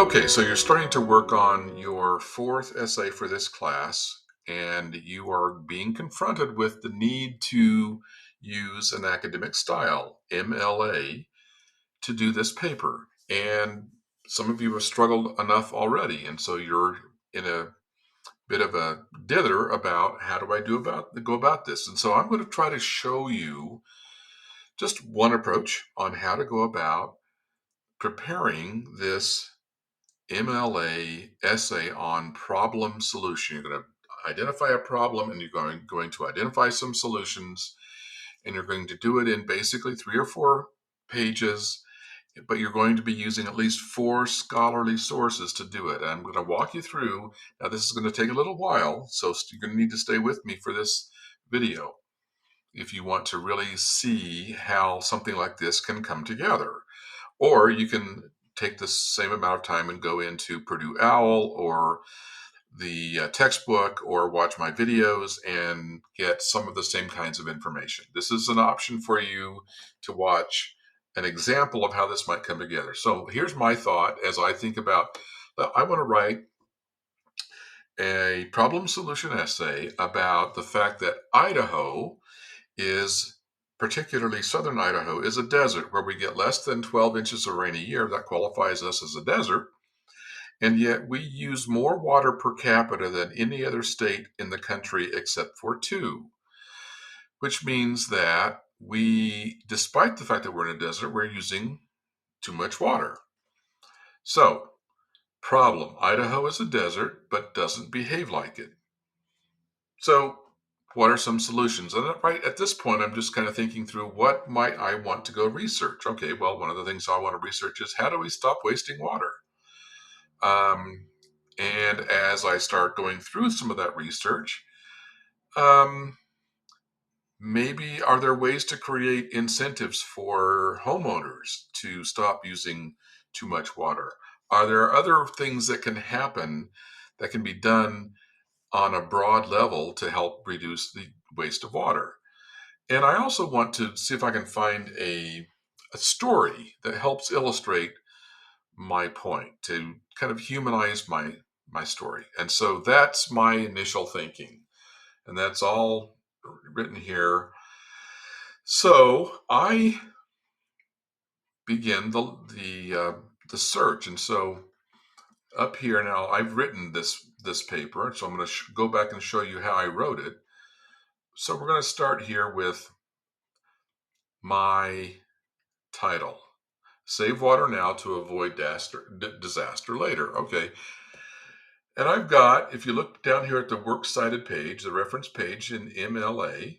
Okay, so you're starting to work on your fourth essay for this class, and you are being confronted with the need to use an academic style, MLA, to do this paper. And some of you have struggled enough already, and so you're in a bit of a dither about how do I go about this. And so I'm going to try to show you just one approach on how to go about preparing this MLA essay on problem solution. You're going to identify a problem and you're going to identify some solutions, and you're going to do it in basically 3 or 4 pages, but you're going to be using at least 4 scholarly sources to do it. And I'm going to walk you through. Now, this is going to take a little while, so you're going to need to stay with me for this video if you want to really see how something like this can come together. Or you can take the same amount of time and go into Purdue OWL or the textbook or watch my videos and get some of the same kinds of information. This is an option for you to watch an example of how this might come together. So here's my thought as I think about, I want to write a problem solution essay about the fact that Idaho is, particularly southern Idaho, is a desert where we get less than 12 inches of rain a year. That qualifies us as a desert. And yet we use more water per capita than any other state in the country except for two, which means that despite the fact that we're in a desert, we're using too much water. So, problem, Idaho is a desert, but doesn't behave like it. So, what are some solutions? And right at this point, I'm just kind of thinking through what might I want to go research. Okay, well, one of the things I want to research is how do we stop wasting water? Um, and as I start going through some of that research, um, maybe are there ways to create incentives for homeowners to stop using too much water? Are there other things that can happen that can be done on a broad level to help reduce the waste of water? And I also want to see if I can find a story that helps illustrate my point, to kind of humanize my story. And so that's my initial thinking. And that's all written here. So I begin the search. And so up here now, I've written this paper. So I'm going to go back and show you how I wrote it. So we're going to start here with my title. Save water now to avoid disaster later. Okay. And I've got, if you look down here at the works cited page, the reference page in MLA,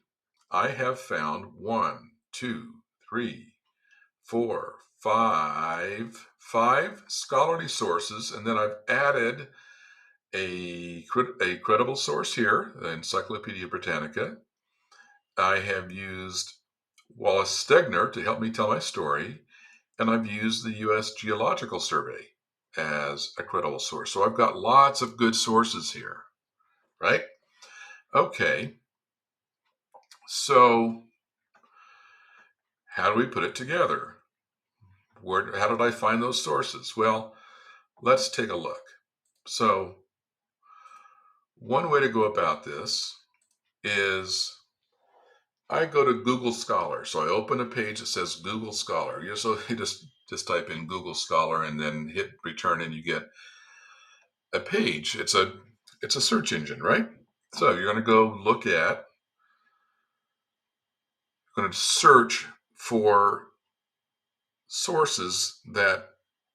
I have found 5 scholarly sources, and then I've added a credible source here, the Encyclopedia Britannica. I have used Wallace Stegner to help me tell my story, and I've used the U.S. Geological Survey as a credible source. So I've got lots of good sources here, right? Okay, so how do we put it together? How did I find those sources? Well, let's take a look. So one way to go about this is I go to Google Scholar. So I open a page that says Google Scholar. So you just type in Google Scholar and then hit return, and you get a page. It's a search engine, right? So you're going to going to search for sources that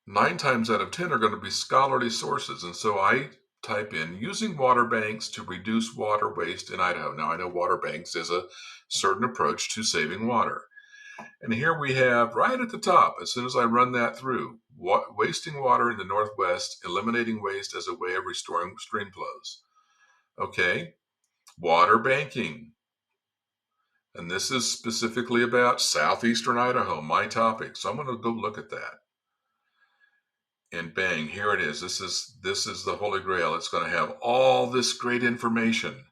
9 times out of 10 are going to be scholarly sources. And so I type in using water banks to reduce water waste in Idaho. Now I know water banks is a certain approach to saving water. And here we have right at the top, as soon as I run that through, wasting water in the Northwest, eliminating waste as a way of restoring stream flows. Okay, water banking. And this is specifically about southeastern Idaho, my topic. So I'm going to go look at that. And bang, here it is. This is the Holy Grail. It's going to have all this great information.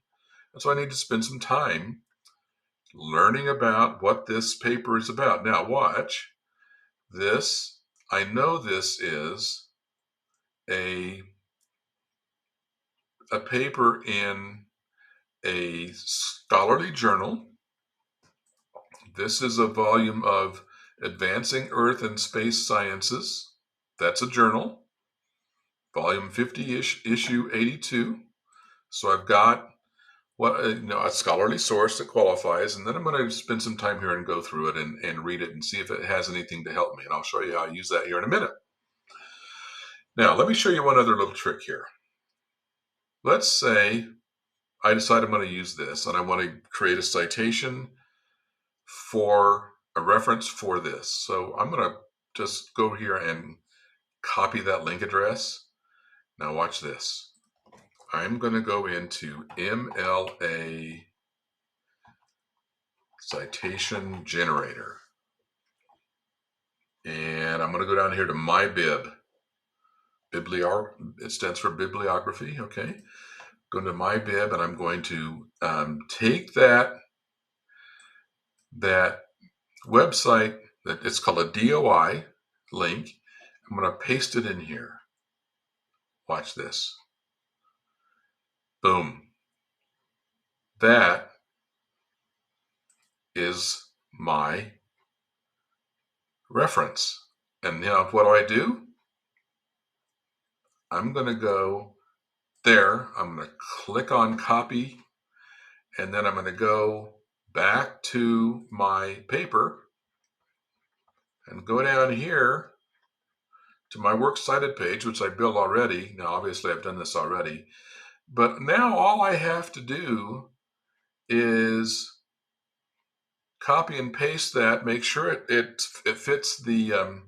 And so I need to spend some time learning about what this paper is about. Now watch this. I know this is a paper in a scholarly journal. This is a volume of Advancing Earth and Space Sciences. That's a journal, volume 50, issue 82. So I've got a scholarly source that qualifies, and then I'm going to spend some time here and go through it and read it and see if it has anything to help me. And I'll show you how I use that here in a minute. Now, let me show you one other little trick here. Let's say I decide I'm going to use this and I want to create a citation for a reference for this. So I'm going to just go here and copy that link address. Now watch this. I'm going to go into MLA citation generator. And I'm going to go down here to my bib. It stands for bibliography, okay? Go into my bib and I'm going to take that website, that it's called a DOI link. I'm going to paste it in here. Watch this. Boom. That is my reference. And now what do? I'm going to go there. I'm going to click on copy. And then I'm going to go back to my paper and go down here to my works cited page, which I built already. Now, obviously, I've done this already. But now all I have to do is copy and paste that, make sure it fits the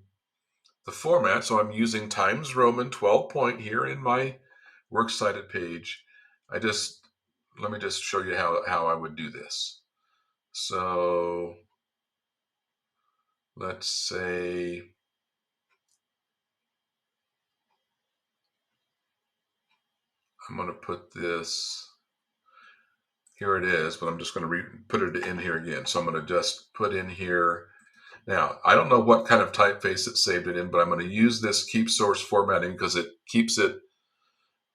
format. So I'm using Times Roman 12 point here in my works cited page. Let me just show you how I would do this. So let's say I'm going to put this, here it is, but I'm just going to put it in here again. So I'm going to just put in here. Now, I don't know what kind of typeface it saved it in, but I'm going to use this keep source formatting because it keeps it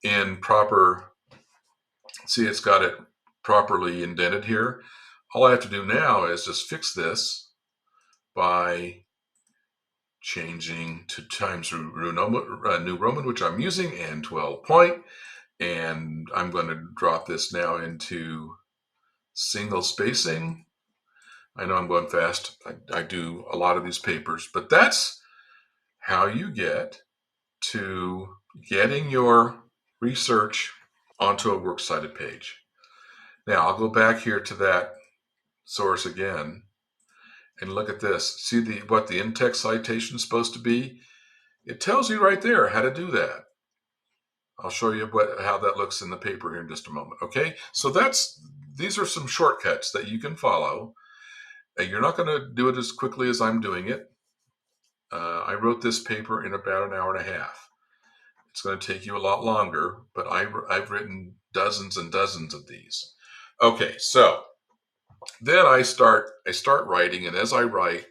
in proper, see, it's got it properly indented here. All I have to do now is just fix this by changing to Times New Roman, which I'm using, and 12 point. And I'm going to drop this now into single spacing. I know I'm going fast. I do a lot of these papers, but that's how you get to getting your research onto a works cited page. Now I'll go back here to that source again and look at this. See what the in-text citation is supposed to be? It tells you right there how to do that. I'll show you how that looks in the paper here in just a moment. Okay, so these are some shortcuts that you can follow. You're not going to do it as quickly as I'm doing it. I wrote this paper in about an hour and a half. It's going to take you a lot longer, but I've written dozens and dozens of these. Okay, so then I start writing, and as I write,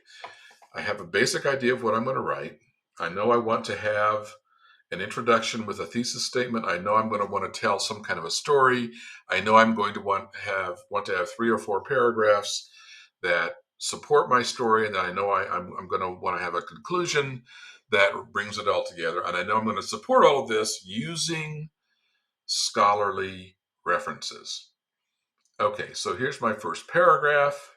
I have a basic idea of what I'm going to write. I know I want to have an introduction with a thesis statement. I know I'm going to want to tell some kind of a story. I know I'm going to want to have 3 or 4 paragraphs that support my story, and then I know I'm going to want to have a conclusion that brings it all together. And I know I'm going to support all of this using scholarly references. Okay, so here's my first paragraph.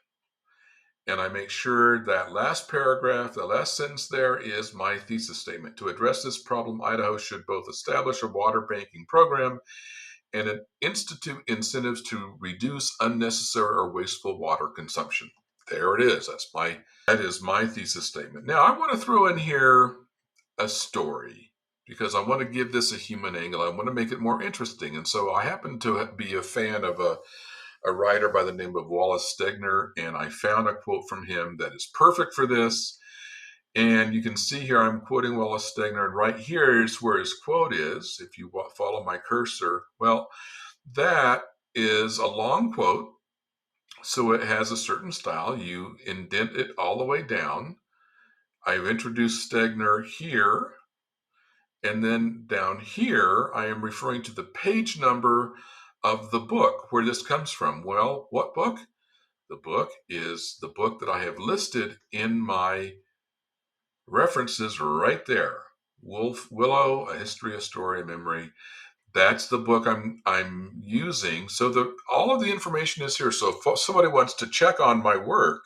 And I make sure that last paragraph, the last sentence there is my thesis statement. To address this problem, Idaho should both establish a water banking program and institute incentives to reduce unnecessary or wasteful water consumption. There it is. That is my thesis statement. Now I want to throw in here a story because I want to give this a human angle. I want to make it more interesting. And so I happen to be a fan of a writer by the name of Wallace Stegner, and I found a quote from him that is perfect for this. And you can see here I'm quoting Wallace Stegner, and right here is where his quote is. If you follow my cursor, well, that is a long quote, so it has a certain style. You indent it all the way down. I've introduced Stegner here, And then down here, I am referring to the page number of the book where this comes from. Well, what book? The book is the book that I have listed in my references right there. Willow, A History, a Story, a Memory. That's the book I'm using. So all of the information is here. So if somebody wants to check on my work,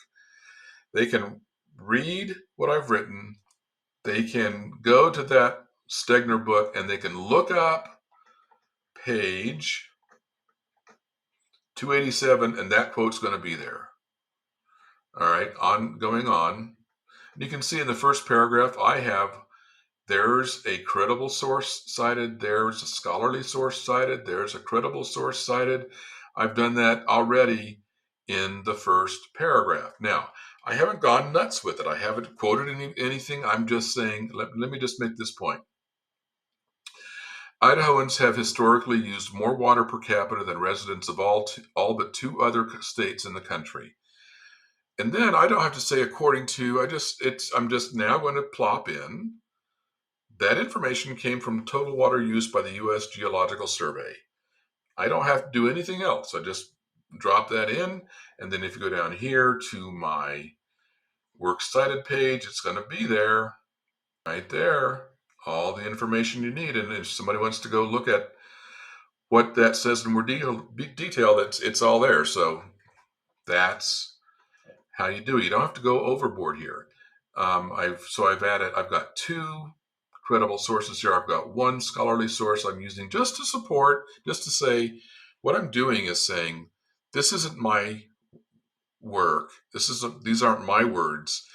they can read what I've written. They can go to that Stegner book and they can look up page 287, and that quote's going to be there. All right, going on. You can see in the first paragraph, there's a credible source cited, there's a scholarly source cited, there's a credible source cited. I've done that already in the first paragraph. Now, I haven't gone nuts with it. I haven't quoted anything. I'm just saying, let me just make this point. Idahoans have historically used more water per capita than residents of all but two other states in the country. And then I don't have to say according to, I'm just now going to plop in that information came from total water use by the U.S. Geological Survey. I don't have to do anything else. I just drop that in. And then if you go down here to my works cited page, it's going to be there, right there, all the information you need. And if somebody wants to go look at what that says in more detail, it's all there. So that's how you do it. You don't have to go overboard here. I've got two credible sources here. I've got one scholarly source I'm using just to say what I'm doing is saying this isn't my work. These aren't my words.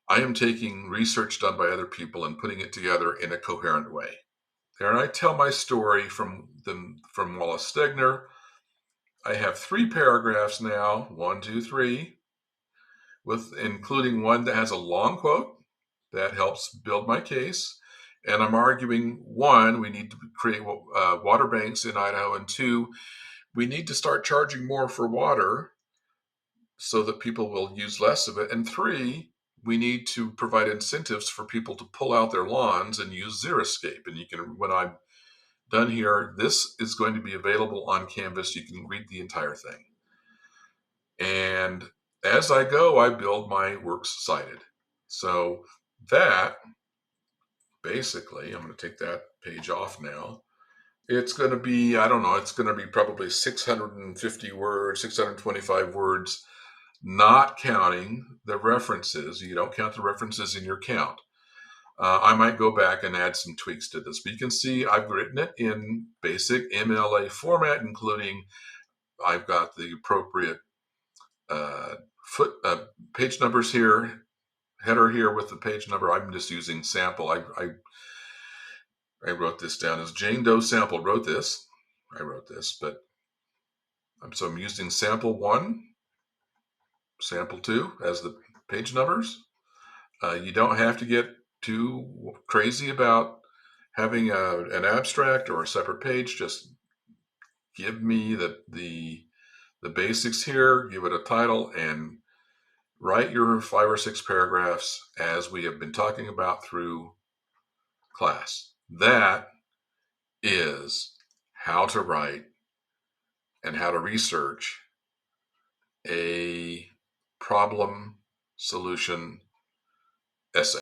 I am taking research done by other people and putting it together in a coherent way. There, and I tell my story from Wallace Stegner. I have 3 paragraphs now, 1, 2, 3, with including one that has a long quote that helps build my case. And I'm arguing, 1, we need to create water banks in Idaho, and 2, we need to start charging more for water so that people will use less of it, and 3, we need to provide incentives for people to pull out their lawns and use Xeriscape. And you can, when I'm done here, this is going to be available on Canvas. You can read the entire thing. And as I go, I build my works cited. So that basically, I'm going to take that page off now. It's going to be, I don't know, it's going to be probably 650 words, 625 words, not counting the references. You don't count the references in your count. I might go back and add some tweaks to this, but you can see I've written it in basic MLA format, including I've got the appropriate page numbers here, header here with the page number. I'm just using sample. I wrote this down as Jane Doe Sample wrote this. I wrote this, but I'm using sample 1, sample 2 as the page numbers. You don't have to get too crazy about having an abstract or a separate page. Just give me the basics here, give it a title, and write your 5 or 6 paragraphs as we have been talking about through class. That is how to write and how to research a problem solution essay.